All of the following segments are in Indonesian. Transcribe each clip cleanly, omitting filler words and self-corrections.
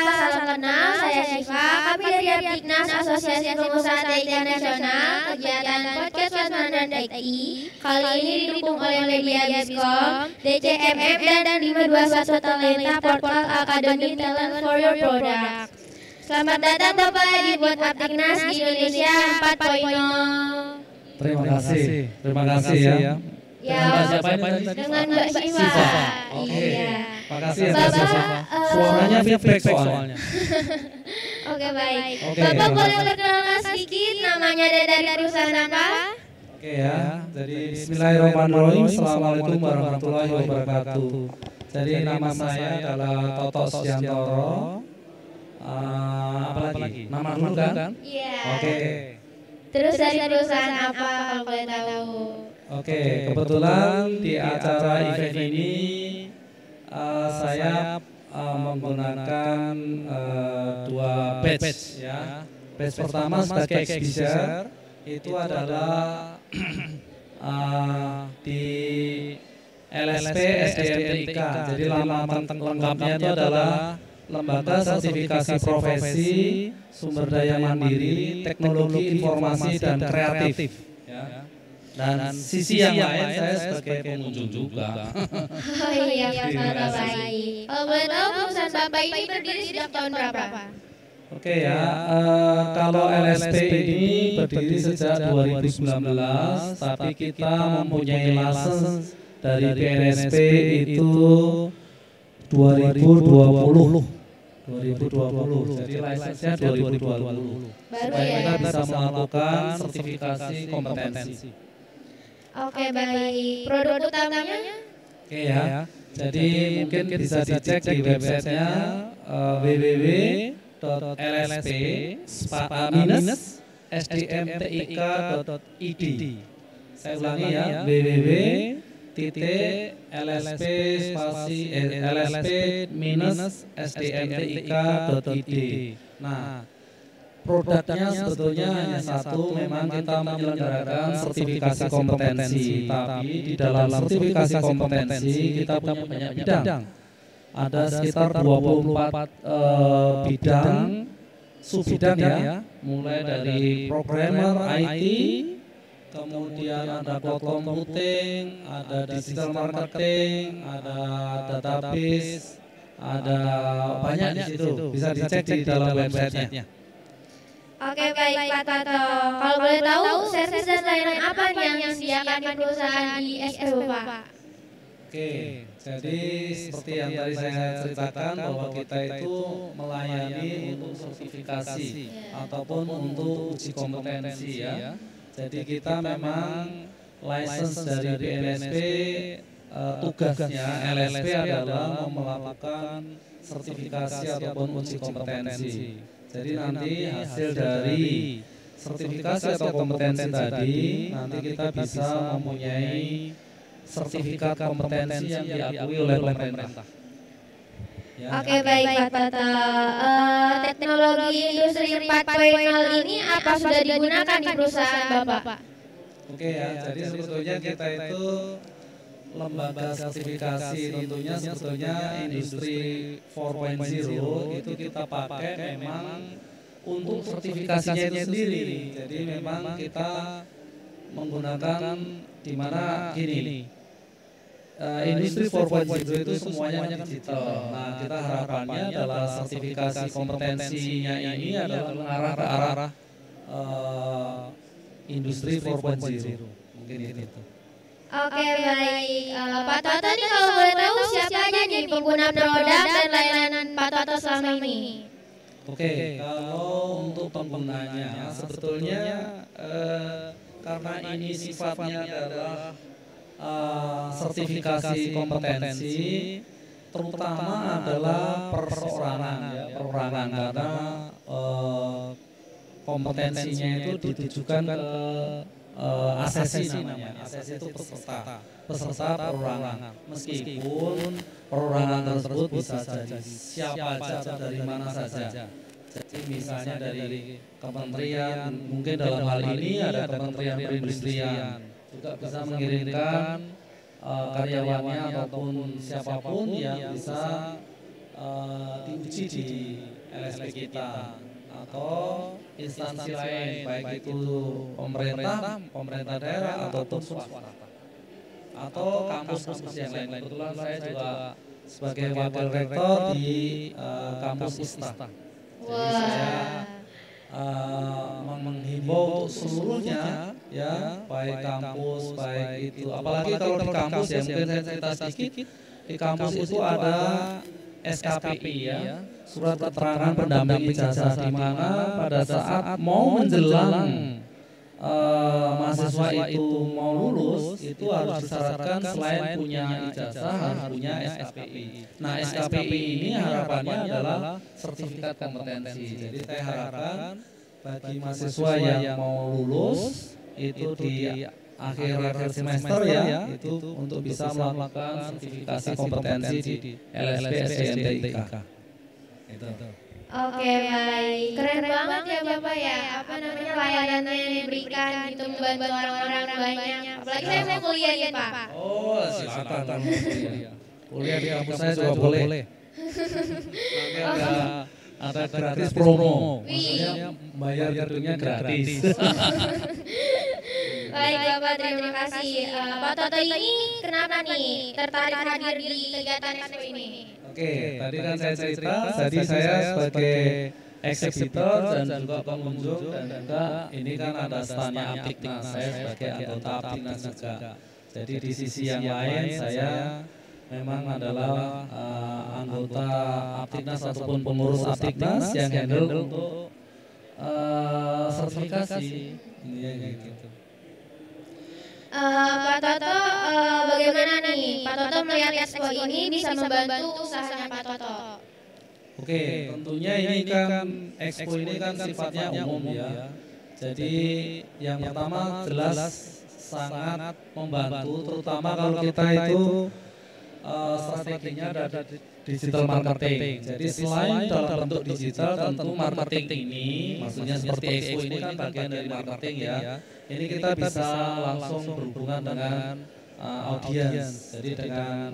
salam kenal, saya Syifa. Kami dari Aptiknas Asosiasi Pengusaha TIK Nasional, kegiatan podcast Wasman TIK. Kali ini didukung oleh media Biskom, DCMM, dan 521 Talenta Portal Academy Talent for Your Product. Selamat datang Bapak di buat Aptiknas di Indonesia 4.0. Terima kasih ya. Ya, dengan Mbak Syifa. Oke. Iya. Makasih ya Mbak Syifa. Suaranya feedback soalnya. Oke, baik. Oke, Bapak boleh perkenalkan sedikit namanya dan dari perusahaan apa? Oke ya. Jadi bismillahirrahmanirrahim. Assalamualaikum warahmatullahi wabarakatuh. Jadi nama saya adalah Toto Siantoro. Apalagi? Nama dulu kan? Iya. Oke. Terus dari perusahaan apa kalau boleh tahu? Oke, kebetulan di acara event ini saya menggunakan dua badge ya. Badge pertama sebagai exhibitor itu adalah di LSP SDMTIK. Jadi lamaran lengkapnya itu adalah Lembaga Sertifikasi Profesi Sumber Daya Mandiri Teknologi Informasi dan Kreatif. Ya. Dan sisi yang lain saya sebagai pengunjung juga. Oh iya, Bapak baik. Kalau boleh tahu perusahaan Bapak ini berdiri sejak tahun berapa? Oke ya, kalau LSP ini berdiri sejak 2019, tapi kita mempunyai license dari BNSP itu 2020. Jadi license-nya 2020. Supaya kita bisa melakukan sertifikasi kompetensi. Oke, baik. Produk utamanya? Oke ya. Jadi mungkin bisa dicek di websitenya www.lsp-sdmtik.id. Saya ulangi ya, www.lsp-sdmtik.id. Nah, produknya sebetulnya hanya satu, memang kita menyelenggarakan sertifikasi kompetensi. Tapi di dalam sertifikasi kompetensi kita punya banyak bidang. Ada sekitar 24 bidang, sub-bidang ya. Mulai dari programmer IT, kemudian ada cloud computing, ada digital marketing, ada database, ada banyak di situ. Bisa dicek di dalam websitenya. Oke, baik Pak Toto. Kalau boleh tahu servis dan layanan apa nih yang disediakan di perusahaan di SPU Pak? Oke, jadi seperti yang tadi saya ceritakan bahwa kita itu melayani untuk sertifikasi ataupun untuk uji kompetensi ya. Jadi kita memang license dari BNSP, tugasnya LSP adalah melakukan sertifikasi ataupun uji kompetensi. Jadi nanti hasil dari sertifikasi atau kompetensi tadi, nanti kita bisa mempunyai sertifikat kompetensi yang diakui oleh pemerintah. Ya. Oke, baik Pak Toto. Teknologi industri 4.0 ini apa sudah digunakan di perusahaan Bapak? Oke ya, jadi sebetulnya kita itu lembaga sertifikasi, tentunya sebetulnya industri 4.0 itu kita pakai memang untuk sertifikasinya itu sendiri. Jadi memang kita menggunakan di mana gini, industri 4.0 itu semuanya digital. Nah, kita harapannya adalah sertifikasi kompetensinya ini adalah mengarah ke arah industri 4.0. Mungkin itu. Oke, baik. Pak Toto nih kalau boleh tahu siapa aja nih pengguna produk dan layanan Pak Toto selama ini? Oke, kalau untuk penggunanya sebetulnya karena ini sifatnya adalah sertifikasi kompetensi, terutama adalah perorangan ya, perorangan karena kompetensinya itu ditujukan ke asesi namanya. Asesi itu peserta perorangan. Meskipun perorangan tersebut bisa jadi siapa saja dari mana saja. Jadi misalnya dari kementerian, mungkin dalam hal ini ada Kementerian Perindustrian, juga bisa mengirimkan karyawannya ataupun siapapun yang bisa diuji di LSP kita atau instansi lain, baik itu pemerintah daerah ataupun swasta atau kampus-kampus yang lain. Kebetulan saya juga sebagai wakil rektor di kampus ISTA. Jadi saya menghimbau seluruhnya ya, baik kampus, baik itu, apalagi kalau di kampus ya, mungkin saya cerita sedikit. Di kampus itu ada SKPI ya, surat keterangan pendamping ijazah, di mana pada saat mau menjelang mahasiswa itu mau lulus, itu harus disyaratkan selain punya ijazah harus punya SKPI. Nah, SKPI ini harapannya adalah sertifikat kompetensi. Jadi saya harapkan bagi mahasiswa yang mau lulus itu di akhir semester ya, itu untuk bisa melakukan sertifikasi kompetensi di LSP SDMTIK. Itu. Oke, baik. Keren banget ya Bapak ya. Apa namanya, layanannya yang diberikan untuk membantu orang-orang banyak. Apalagi saya mau kuliah ya Pak. Oh, silakan kalau mau kuliah. Kuliah di kampus saya juga boleh. Nanti ada gratis promo. Maksudnya bayar gedungnya gratis. Baik Bapak, terima kasih. Pak Toto ini kenapa nih tertarik hadir di kegiatan expo ini? Oke, tadi kan saya cerita, jadi saya sebagai eksibitor dan juga pengunjung, dan juga ini kan ada standnya Aptiknas, saya sebagai anggota Aptiknas juga. Jadi di sisi yang lain saya memang adalah anggota Aptiknas ataupun pengurus Aptiknas yang handle untuk sertifikasi. Iya gitu. Pak Toto, bagaimana nih Pak Toto melihat expo ini bisa membantu usahanya Pak Toto? Oke, tentunya ini kan expo ini kan sifatnya umum ya. Jadi yang pertama jelas sangat membantu, terutama kalau kita itu strateginya ada digital marketing. Jadi selain dalam bentuk digital, tentu marketing ini, maksudnya seperti expo ini kan bagian dari marketing ya. Ini kita bisa langsung berhubungan dengan audiens, jadi dengan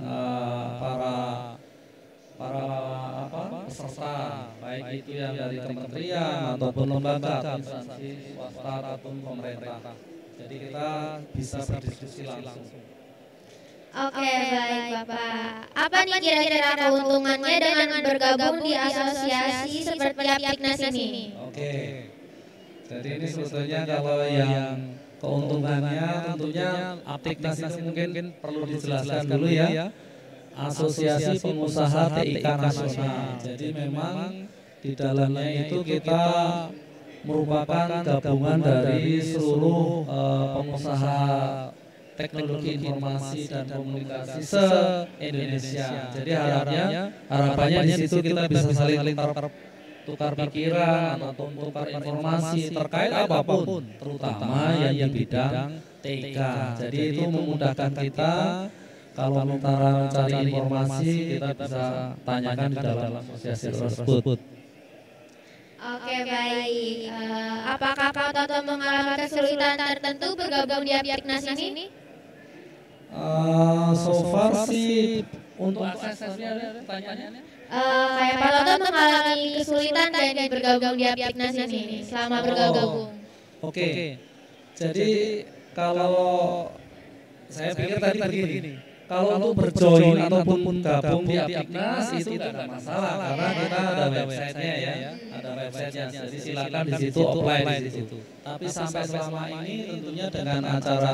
para peserta, baik itu yang dari kementerian ataupun lembaga, instansi swasta ataupun pemerintah. Jadi kita bisa berdiskusi langsung. Oke, baik Bapak. Apa nih kira-kira keuntungannya dengan bergabung di asosiasi seperti Aptiknas ini? Oke. Jadi ini sebetulnya kalau yang keuntungannya tentunya Aptiknas itu mungkin perlu dijelaskan dulu ya. Asosiasi Pengusaha TIK Nasional. Jadi memang di dalamnya itu kita merupakan gabungan dari seluruh pengusaha teknologi informasi dan komunikasi se-Indonesia. Jadi harapannya di situ kita bisa saling tukar pikiran atau tukar informasi terkait apapun, terutama yang di bidang TIK. Jadi itu memudahkan kita kalau mencari informasi, kita bisa tanyakan di dalam asosiasi tersebut. Oke, baik. Apakah Pak Toto mengalami kesulitan tertentu bergabung di Aptiknas ini? So far sih untuk aksesnya ada pertanyaannya. Kayak Pak Toto mengalami kesulitan dari bergabung di Aptiknas ini selama bergabung. Oke. Jadi kalau saya pikir tadi begini. Kalau untuk berjoin ataupun gabung di Aptiknas itu tidak ada masalah karena kita ada websitenya ya, ada websitenya. Jadi silakan di situ apply di situ. Tapi sampai selama ini tentunya dengan acara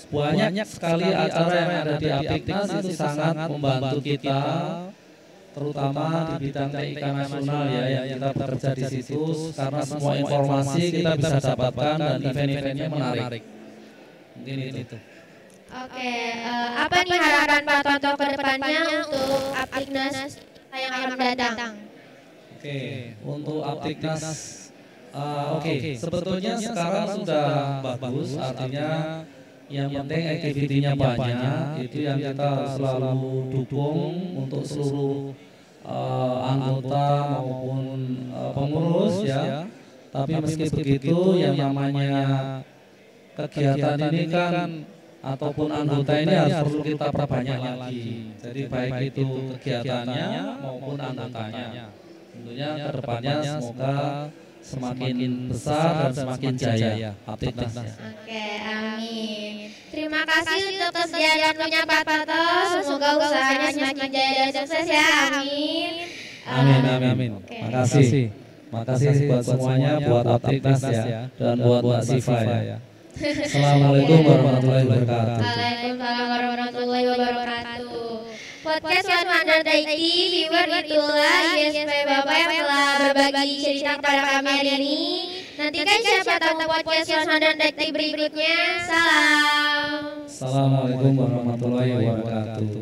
banyak sekali acara yang ada di Aptiknas itu sangat membantu kita, terutama di bidang TIK nasional ya, yang kita bekerja di situ karena semua informasi kita bisa dapatkan dan event-eventnya menarik. Mungkin itu. Oke, apa nih harapan Pak Toto ke depannya untuk Aptiknas yang akan datang? Oke, untuk Aptiknas, sebetulnya sekarang sudah bagus, artinya yang penting aktivitinya banyak, itu yang kita selalu dukung untuk seluruh anggota maupun pengurus ya. Tapi meski begitu, yang namanya kegiatan ini kan ataupun anggota ini harus perlu kita perbanyak lagi. Jadi baik itu kegiatannya maupun anggotanya. Tentunya kedepannya semoga semakin besar dan semakin jaya aktivitasnya. Oke, amin. Terima kasih untuk kesediaan waktunya Pak Pato. Semoga usahanya semakin jaya dan sukses ya. Amin. Amin. Makasih. Makasih buat semuanya, buat aktivitas ya, dan buat Mbak Siva ya. Assalamualaikum warahmatullahi wabarakatuh. Waalaikumsalam warahmatullahi wabarakatuh. Podcast Wonder Daiki, viewer itulah ISP Bapak yang telah berbagi cerita kepada kami hari ini. Nantikan siapa tahu podcast Wonder Daiki berikutnya. Salam. Assalamualaikum warahmatullahi wabarakatuh.